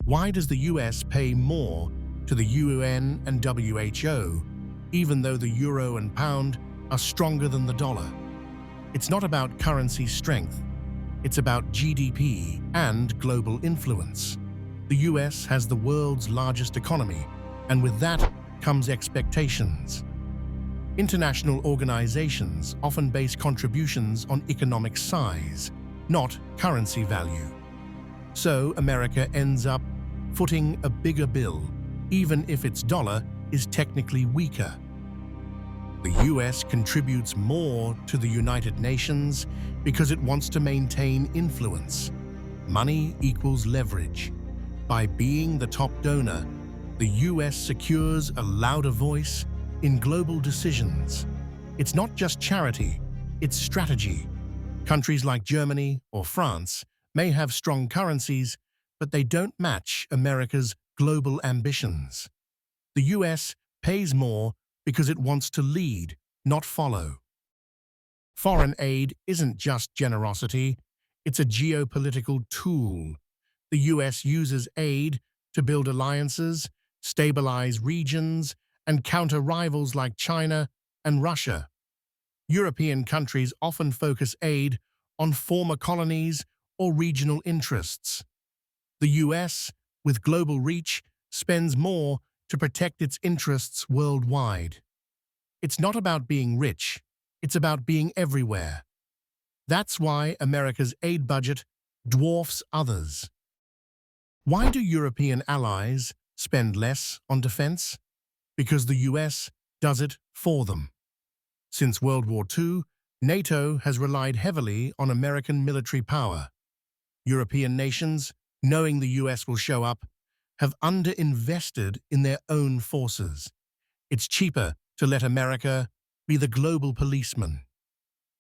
Why does the US pay more to the UN and WHO, even though the euro and pound are stronger than the dollar? It's not about currency strength. It's about GDP and global influence. The US has the world's largest economy, and with that comes expectations. International organizations often base contributions on economic size, not currency value. So America ends up footing a bigger bill, even if its dollar is technically weaker. The US contributes more to the United Nations because it wants to maintain influence. Money equals leverage. By being the top donor, the US secures a louder voice in global decisions. It's not just charity, it's strategy. Countries like Germany or France may have strong currencies, but they don't match America's global ambitions. The US pays more because it wants to lead, not follow. Foreign aid isn't just generosity, it's a geopolitical tool. The US uses aid to build alliances, stabilize regions, and counter rivals like China and Russia. European countries often focus aid on former colonies or regional interests. The US, with global reach, spends more to protect its interests worldwide. It's not about being rich, it's about being everywhere. That's why America's aid budget dwarfs others. Why do European allies spend less on defense? Because the US does it for them. Since World War II, NATO has relied heavily on American military power. European nations, knowing the US will show up, have underinvested in their own forces. It's cheaper to let America be the global policeman.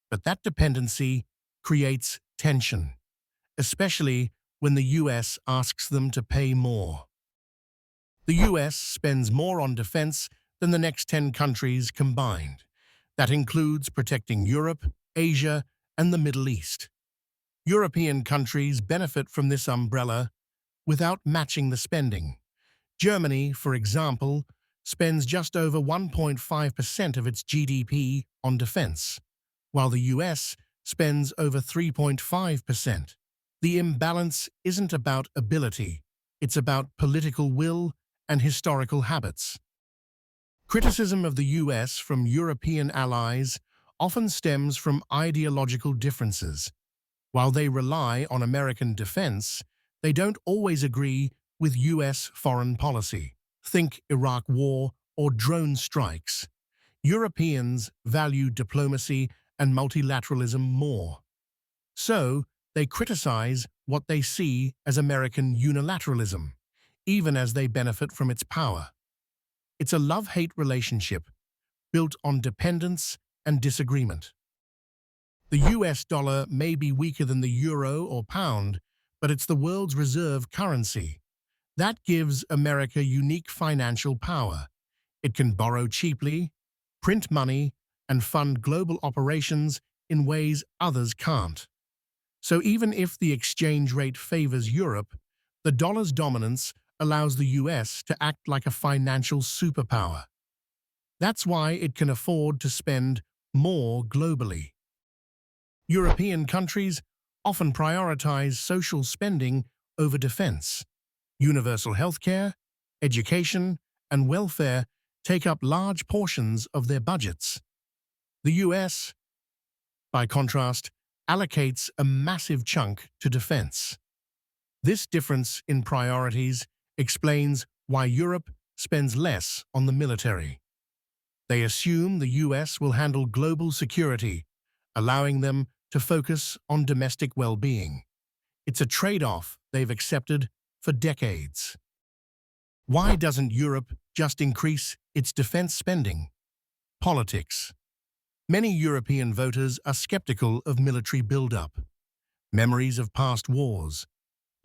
But that dependency creates tension, especially when the US asks them to pay more. The US spends more on defense than the next 10 countries combined. That includes protecting Europe, Asia, and the Middle East. European countries benefit from this umbrella without matching the spending. Germany, for example, spends just over 1.5% of its GDP on defense, while the US spends over 3.5%. The imbalance isn't about ability, it's about political will and historical habits. Criticism of the US from European allies often stems from ideological differences. While they rely on American defense, they don't always agree with US foreign policy. Think Iraq War or drone strikes. Europeans value diplomacy and multilateralism more. So, they criticize what they see as American unilateralism, even as they benefit from its power. It's a love-hate relationship built on dependence and disagreement. The US dollar may be weaker than the euro or pound, but it's the world's reserve currency. That gives America unique financial power. It can borrow cheaply, print money, and fund global operations in ways others can't. So even if the exchange rate favors Europe, the dollar's dominance allows the US to act like a financial superpower. That's why it can afford to spend more globally. European countries often prioritize social spending over defense. Universal healthcare, education, and welfare take up large portions of their budgets. The US, by contrast, allocates a massive chunk to defense. This difference in priorities explains why Europe spends less on the military. They assume the US will handle global security, allowing them to focus on domestic well-being. It's a trade-off they've accepted for decades. Why doesn't Europe just increase its defense spending? Politics. Many European voters are skeptical of military build-up. Memories of past wars,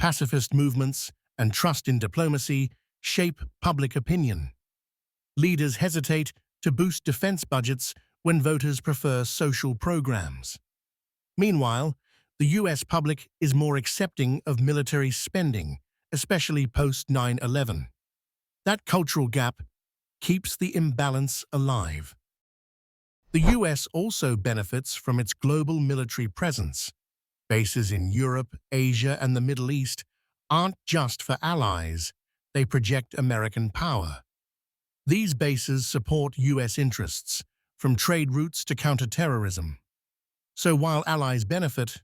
pacifist movements, and trust in diplomacy shape public opinion. Leaders hesitate to boost defense budgets when voters prefer social programs. Meanwhile, the US public is more accepting of military spending especially post 9/11. That cultural gap keeps the imbalance alive. The US also benefits from its global military presence. Bases in Europe, Asia, and the Middle East aren't just for allies, they project American power. These bases support US interests, from trade routes to counterterrorism. So while allies benefit,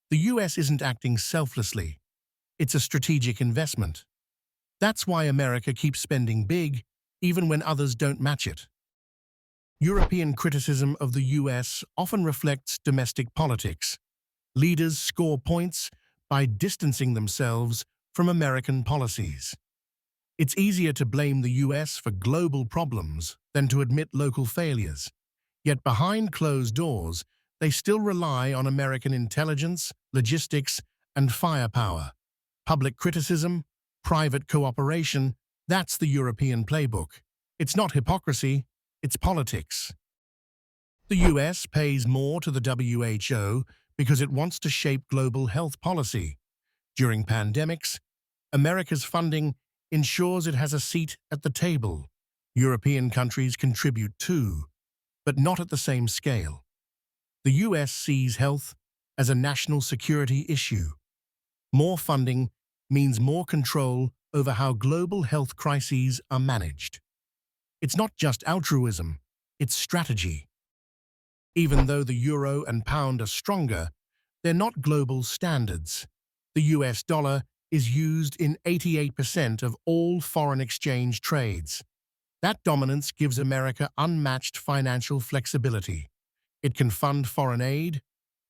the US isn't acting selflessly. It's a strategic investment. That's why America keeps spending big, even when others don't match it. European criticism of the US often reflects domestic politics. Leaders score points by distancing themselves from American policies. It's easier to blame the US for global problems than to admit local failures. Yet behind closed doors, they still rely on American intelligence, logistics, and firepower. Public criticism, private cooperation, that's the European playbook. It's not hypocrisy, it's politics. The US pays more to the WHO because it wants to shape global health policy. During pandemics, America's funding ensures it has a seat at the table. European countries contribute too, but not at the same scale. The US sees health as a national security issue. More funding means more control over how global health crises are managed. It's not just altruism, it's strategy. Even though the euro and pound are stronger, they're not global standards. The US dollar is used in 88% of all foreign exchange trades. That dominance gives America unmatched financial flexibility. It can fund foreign aid,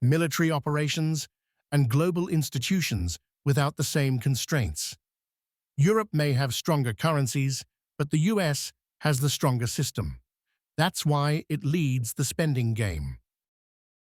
military operations, and global institutions without the same constraints. Europe may have stronger currencies, but the US has the stronger system. That's why it leads the spending game.